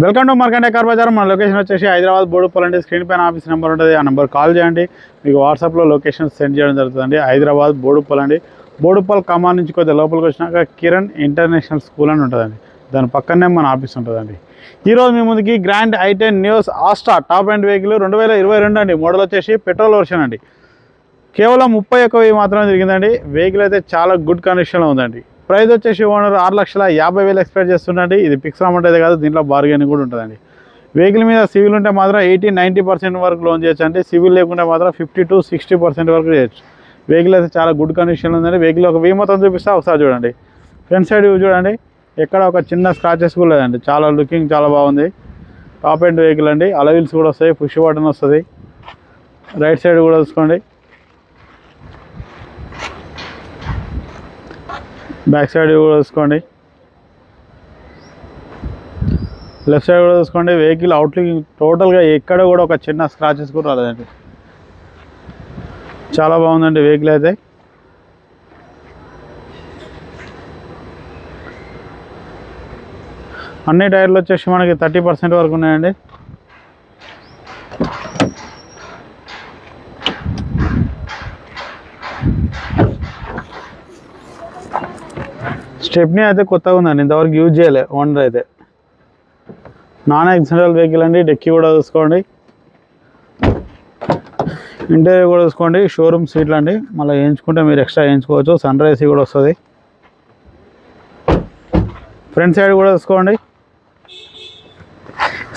Welcome to Markande car Bazaar. మన location వచ్చేసి హైదరాబాద్ బోడుప్పల్ అండి. స్క్రీన్ పైన ఆఫీస్ నెంబర్ ఉంటుంది, ఆ నెంబర్ కాల్ చేయండి. మీకు వాట్సాప్లో లొకేషన్ సెండ్ చేయడం జరుగుతుందండి. హైదరాబాద్ బోడుప్పల్ అండి. బోడుప్పల్ కమాన్ నుంచి కొద్దిగా లోపలికి వచ్చినాక కిరణ్ ఇంటర్నేషనల్ స్కూల్ అని ఉంటుందండి. దాని పక్కనే మన ఆఫీస్ ఉంటుందండి. ఈరోజు మీ ముందుకి grand i10 news Asta top and vehicle 2022 అండి. మోడల్ వచ్చేసి పెట్రోల్ వర్షన్ అండి. కేవలం 31,000 మాత్రమే తిరిగిందండి. వెహికల్ అయితే చాలా గుడ్ కండిషన్లో ఉందండి. ప్రైస్ వచ్చేసి ఓనర్ 6,50,000 ఎక్స్పెక్ట్ చేస్తుందండి. ఇది ఫిక్స్ అమౌంట్ అయితే కాదు, దీంట్లో బార్గెనింగ్ కూడా ఉంటుందండి. వెహికల్ మీద సివిల్ ఉంటే మాత్రం 80-90% వరకు లోన్ చేయొచ్చు అండి. సివిల్ లేకుంటే మాత్రం 50-60% వరకు చేయొచ్చు. వెహికల్ అయితే చాలా గుడ్ కండిషన్లో ఉందండి. వెహికల్ ఒక మొత్తం చూపిస్తే ఒకసారి చూడండి. ఫ్రంట్ సైడ్ చూడండి, ఎక్కడ ఒక చిన్న స్క్రాచెస్ కూడా లేదండి. చాలా లుకింగ్ చాలా బాగుంది. టాప్ ఎండ్ వెహికల్ అండి. అలవీల్స్ కూడా వస్తాయి, పుష్ బటన్ వస్తుంది. రైట్ సైడ్ కూడా చూసుకోండి, బ్యాక్ సైడ్ కూడా చూసుకోండి, లెఫ్ట్ సైడ్ కూడా చూసుకోండి. వెహికల్ అవుట్లుక్ టోటల్గా ఎక్కడ కూడా ఒక చిన్న స్క్రాచెస్ కూడా రాలేదండి. చాలా బాగుందండి వెహికల్ అయితే. అన్ని టైర్లు వచ్చేసి మనకి 30% వరకు ఉన్నాయండి. స్టెప్నీ అయితే కొత్తగా ఉందండి, ఇంతవరకు యూజ్ చేయలే ఓనర్ అయితే. నాన్ యాక్సిడెంటల్ వెహికల్ అండి. డెక్కీ కూడా చూసుకోండి, ఇంటీరియర్ కూడా చూసుకోండి. షోరూమ్ సీట్లు అండి, మళ్ళీ వేయించుకుంటే మీరు ఎక్స్ట్రా వేయించుకోవచ్చు. సన్ రైజ్ కూడా వస్తుంది. ఫ్రంట్ సైడ్ కూడా చూసుకోండి.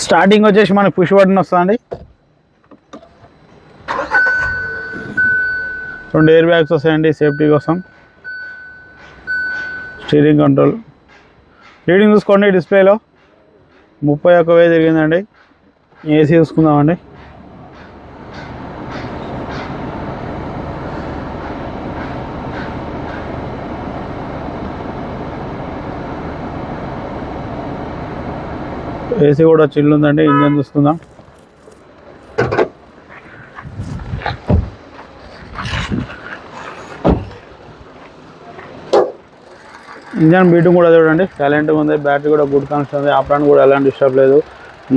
స్టార్టింగ్ వచ్చేసి మనకు పుష్ బటన్ వస్తుందండి. 2 ఎయిర్ బ్యాగ్స్ వస్తాయండి సేఫ్టీ కోసం. Steering control. రీడింగ్ చూసుకోండి, డిస్ప్లేలో 31,000 తిరిగిందండి. ఏసీ చూసుకుందామండి. ఏసీ కూడా చిల్లు ఉందండి. ఇంజన్ చూసుకుందాం. ఇంజన్ బీటింగ్ కూడా చూడండి, సైలెంట్గా ఉంది. బ్యాటరీ కూడా గుడ్ కండిషన్ ఉంది. ఆపడానికి కూడా ఎలాంటి డిస్టర్బ్ లేదు.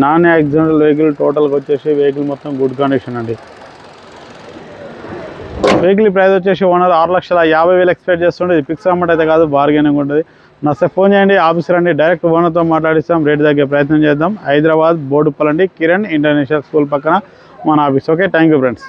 Non accidental vehicle. టోటల్గా వచ్చేసి వెహికల్ మొత్తం గుడ్ కండిషన్ అండి. వెహికల్ ప్రైస్ వచ్చేసి ఓనర్ 6,50,000 ఎక్స్పెక్ట్ చేస్తుండే. ఇది ఫిక్స్ అమౌంట్ అయితే కాదు, బార్గెనింగ్ ఉంటుంది. నచ్చే ఫోన్ చేయండి, ఆఫీస్ రండి, డైరెక్ట్ ఓనర్తో మాట్లాడిస్తాం. రేట్ తగ్గే ప్రయత్నం చేద్దాం. హైదరాబాద్ బోడుప్పల్ అండి, కిరణ్ ఇంటర్నేషనల్ స్కూల్ పక్కన మన office. Okay, thank you friends.